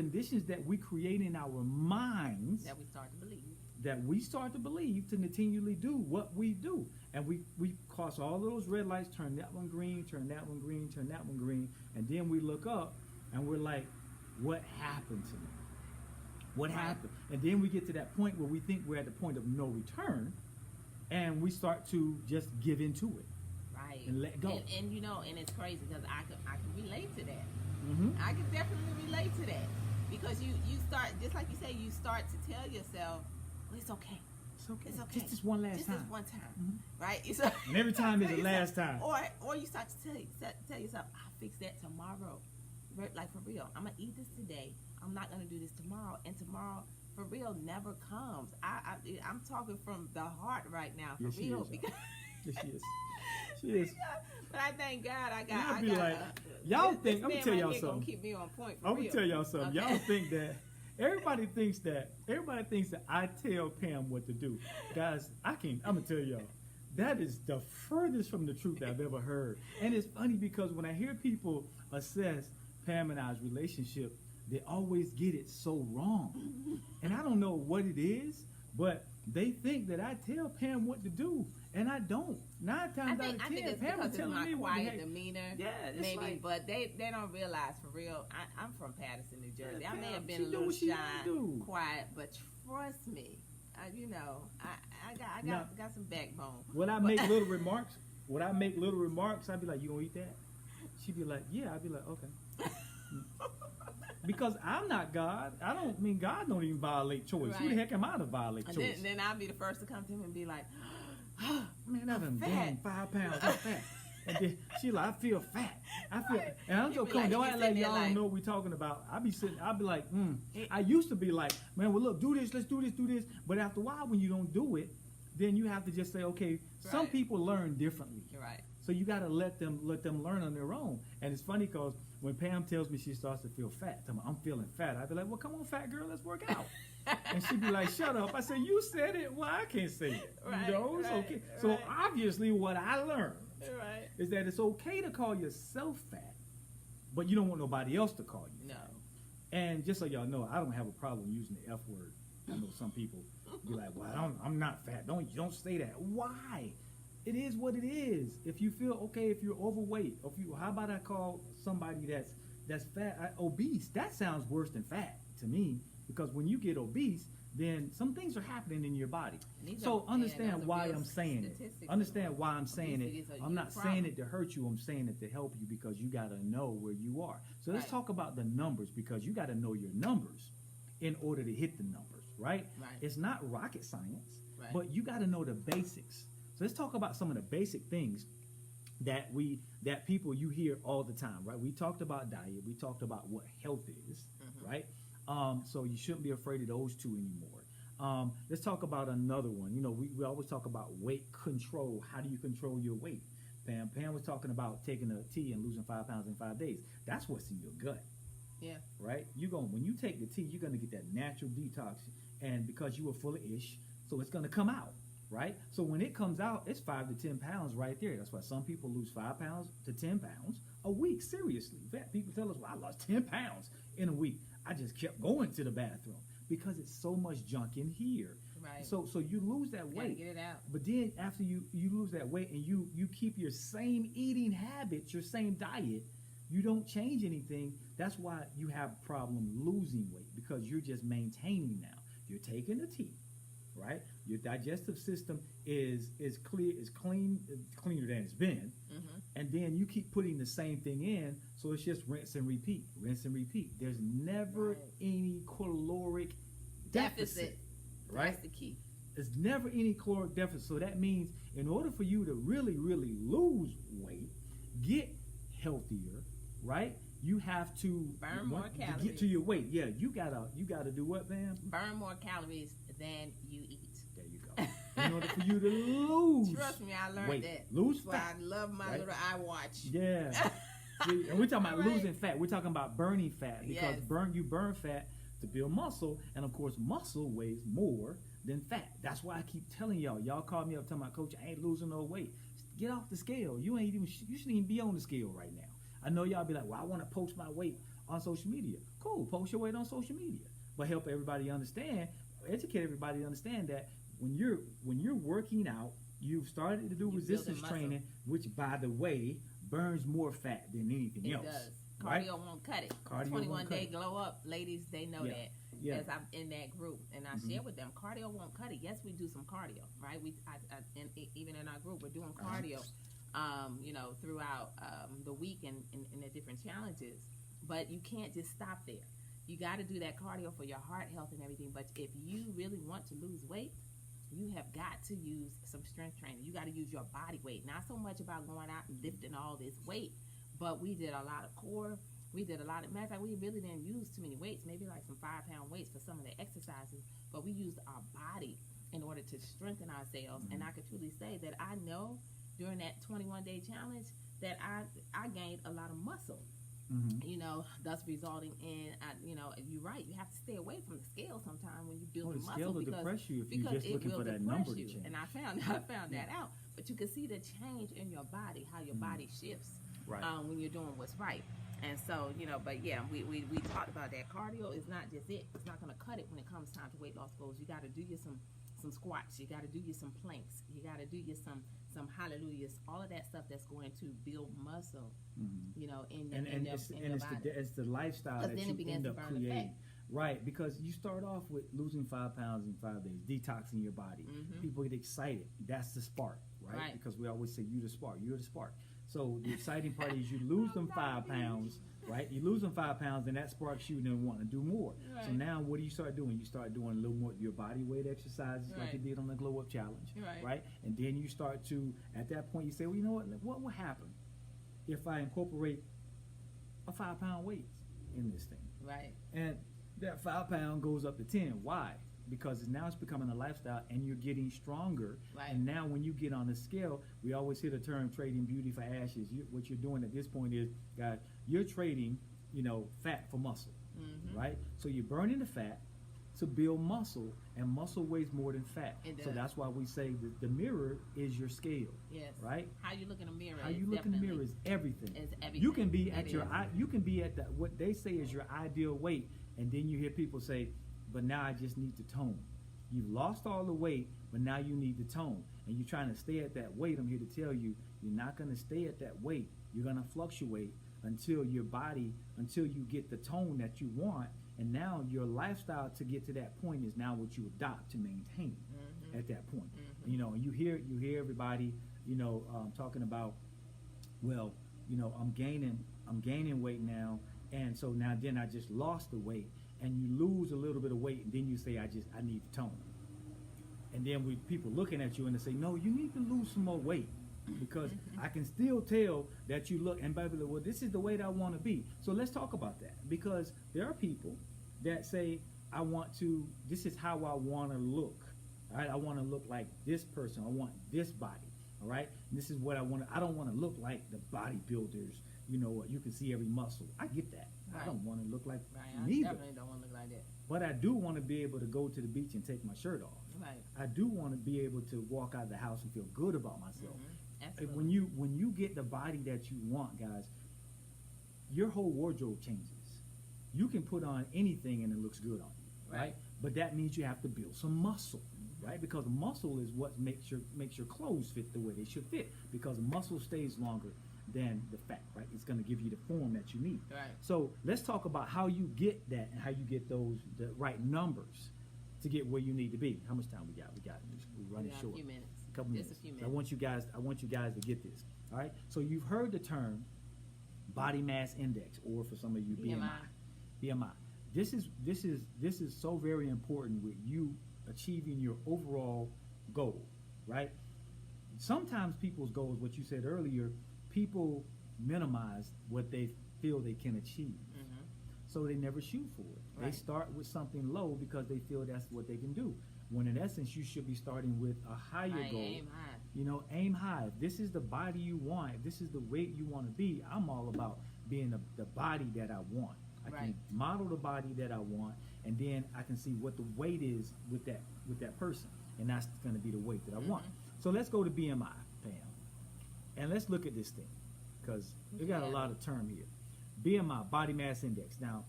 conditions that we create in our minds That we start to believe. To continually do what we do. And we cross all those red lights, turn that one green, turn that one green, turn that one green, and then we look up and we're like, what happened to me? What happened? And then we get to that point where we think we're at the point of no return, and we start to just give into it. Right. And let go. And you know, and it's crazy because I can relate to that. Mm-hmm. I can definitely relate to that. Because you start, just like you say, you start to tell yourself, well, it's okay. It's okay. It's okay. Just this one last time. Just this one time. Mm-hmm. Right? And every time is the last time. Or you start to tell yourself, I'll fix that tomorrow. Like, for real, I'm going to eat this today. I'm not going to do this tomorrow. And tomorrow, for real, never comes. I'm talking from the heart right now, for real. Because yes, she is. She is. But I thank God I got. I'll be like, y'all think, I'm going to tell y'all something. Keep me on point, I'm going to tell y'all something. Okay. Y'all think that, everybody thinks that I tell Pam what to do. Guys, I'm going to tell y'all. That is the furthest from the truth I've ever heard. And it's funny because when I hear people assess Pam and I's relationship, they always get it so wrong. And I don't know what it is, but they think that I tell Pam what to do, and I don't. 9 times out of 10, Pam is telling me what to do. Quiet demeanor, maybe, like, but they don't realize, for real. I'm from Patterson, New Jersey. I may have been a little shy, quiet, but trust me, you know, I got some backbone. When I make little remarks, I'd be like, "You gonna eat that?" She'd be like, "Yeah." I'd be like, "Okay." Because I'm not God. God don't even violate choice. Right. Who the heck am I to violate choice? And then I'll be the first to come to him and be like, man, I done gained 5 pounds. I'm fat. And then she like, I feel fat. And I'm so cool. Don't act like y'all don't know what we're talking about. I'll be like, I used to be like, man, well, look, do this, let's do this. But after a while, when you don't do it, then you have to just say, okay, some people learn differently. Right. So you got to let them learn on their own. And it's funny because when Pam tells me she starts to feel fat, I'm feeling fat, I'd be like, well, come on, fat girl, let's work out. And she'd be like, shut up. I said, you said it. Well, I can't say it. Right, you know, it's okay. So obviously what I learned is that it's okay to call yourself fat, but you don't want nobody else to call you fat. And just so y'all know, I don't have a problem using the F word. I know some people be like, well, I'm not fat. Don't say that. Why? It is what it is. If you feel okay, if you're overweight, how about I call somebody that's fat, obese? That sounds worse than fat to me, because when you get obese, then some things are happening in your body. So understand why I'm saying it. Understand why I'm saying it. I'm not saying it to hurt you. I'm saying it to help you, because you got to know where you are. So let's talk about the numbers, because you got to know your numbers in order to hit the numbers, right? It's not rocket science, but you got to know the basics. So let's talk about some of the basic things that people you hear all the time, right? We talked about diet. We talked about what health is, right? So you shouldn't be afraid of those two anymore. Let's talk about another one. You know, we always talk about weight control. How do you control your weight? Pam was talking about taking a tea and losing 5 pounds in 5 days. That's what's in your gut. Yeah. Right? When you take the tea, you're going to get that natural detox, and because you were full of ish, so it's going to come out. Right? So when it comes out, it's 5 to 10 pounds right there. That's why some people lose 5 pounds to 10 pounds a week. Seriously. Fat people tell us, well, I lost 10 pounds in a week. I just kept going to the bathroom because it's so much junk in here. Right. So you lose that weight. Get it out. But then after you lose that weight and you keep your same eating habits, your same diet, you don't change anything. That's why you have a problem losing weight, because you're just maintaining now. You're taking the tea. Right, your digestive system is cleaner than it's been, and then you keep putting the same thing in, so it's just rinse and repeat. There's never any caloric deficit. Right, that's the key. There's never any caloric deficit. So that means in order for you to really, really lose weight, get healthier, right? You have to burn more calories to get to your weight. Yeah, you gotta do what, man? Burn more calories than you eat. There you go. In order for you to lose. Trust me, I learned weight. that. Lose fat. I love my little iWatch. Yeah. See, and we're talking about losing fat. We're talking about burning fat, because you burn fat to build muscle, and of course muscle weighs more than fat. That's why I keep telling y'all. Y'all call me up telling my coach, I ain't losing no weight. Get off the scale. You shouldn't even be on the scale right now. I know y'all be like, well, I want to post my weight on social media. Cool, post your weight on social media, but help everybody understand, educate everybody to understand that when you're working out, you've started to do resistance training, which by the way burns more fat than anything else. It does. Right? Cardio won't cut it. Cardio 21 day glow up, ladies, they know that. Yeah. As I'm in that group, and I share with them, cardio won't cut it. Yes, we do some cardio, right? And even in our group, we're doing cardio, throughout the week and the different challenges. But you can't just stop there. You got to do that cardio for your heart health and everything. But if you really want to lose weight, you have got to use some strength training. You got to use your body weight. Not so much about going out and lifting all this weight, but we did a lot of core. We did a lot of, matter of fact, we really didn't use too many weights, maybe like some 5-pound weights for some of the exercises, but we used our body in order to strengthen ourselves. And I could truly say that I know during that 21-day challenge that I gained a lot of muscle, thus resulting in, you're right, you have to stay away from the scale sometimes when you build the muscle. The scale will depress you if you're just looking for that number to change. And I found that out. But you can see the change in your body, how your body shifts when you're doing what's right. And so, but yeah, we talked about that. Cardio is not just it. It's not going to cut it when it comes time to weight loss goals. You got to do you some squats. You got to do you some planks. You got to do you some hallelujahs. All of that stuff that's going to build muscle, in your body. It's the lifestyle that you end up creating. Right, because you start off with losing 5 pounds in 5 days, detoxing your body. People get excited. That's the spark, right? Because we always say you're the spark. So the exciting part is you lose them 5 pounds, right? You lose them 5 pounds, and that sparks you to want to do more. Right. So now what do you start doing? You start doing a little more your body weight exercises like you did on the Glow Up Challenge, right? And then you start to, at that point, you say, well, you know what will happen if I incorporate a 5-pound weight in this thing? Right. And that 5 pound goes up to 10. Why? Because now it's becoming a lifestyle and you're getting stronger. Right. And now when you get on the scale, we always hear the term trading beauty for ashes. What you're doing at this point is, guys, you're trading, fat for muscle, right? So you're burning the fat to build muscle, and muscle weighs more than fat. So that's why we say that the mirror is your scale. Yes. Right? How you look in a mirror. How you look in the mirror is everything. It's everything. You can be at what they say is your ideal weight, and then you hear people say, but now I just need to tone. You've lost all the weight, but now you need to tone. And you're trying to stay at that weight. I'm here to tell you, you're not going to stay at that weight. You're going to fluctuate until you get the tone that you want. And now your lifestyle to get to that point is now what you adopt to maintain at that point. And you hear everybody, talking about, well, I'm gaining weight now. And so now then I just lost the weight. And you lose a little bit of weight, and then you say, I need to tone. And then people looking at you and they say, no, you need to lose some more weight, because I can still tell that you look, and baby, well, this is the weight I want to be. So let's talk about that, because there are people that say, this is how I want to look. All right, I want to look like this person. I want this body. All right, and this is what I want. I don't want to look like the bodybuilders. You can see every muscle. I get that. I don't want to look like neither. I definitely don't want to look like that. But I do want to be able to go to the beach and take my shirt off. Right. I do want to be able to walk out of the house and feel good about myself. Absolutely. When you get the body that you want, guys, your whole wardrobe changes. You can put on anything and it looks good on you, right? But that means you have to build some muscle, right? Because muscle is what makes your clothes fit the way they should fit. Because muscle stays longer than the fat, right? It's going to give you the form that you need. Right. So let's talk about how you get that and how you get the right numbers to get where you need to be. How much time we got? We're running short. A few minutes. Couple minutes. Just a few minutes. I want you guys to get this. All right. So you've heard the term body mass index, or for some of you, BMI. This is so very important with you achieving your overall goal, right? Sometimes people's goals, what you said earlier, people minimize what they feel they can achieve. So they never shoot for it. They start with something low because they feel that's what they can do. When in essence, you should be starting with a higher goal. Aim high. Aim high. If this is the body you want, if this is the weight you want to be, I'm all about being the body that I want. I can model the body that I want, and then I can see what the weight is with that person, and that's going to be the weight that I want. So let's go to BMI, Pam, and let's look at this thing, because we got a lot of term here. BMI, body mass index. Now,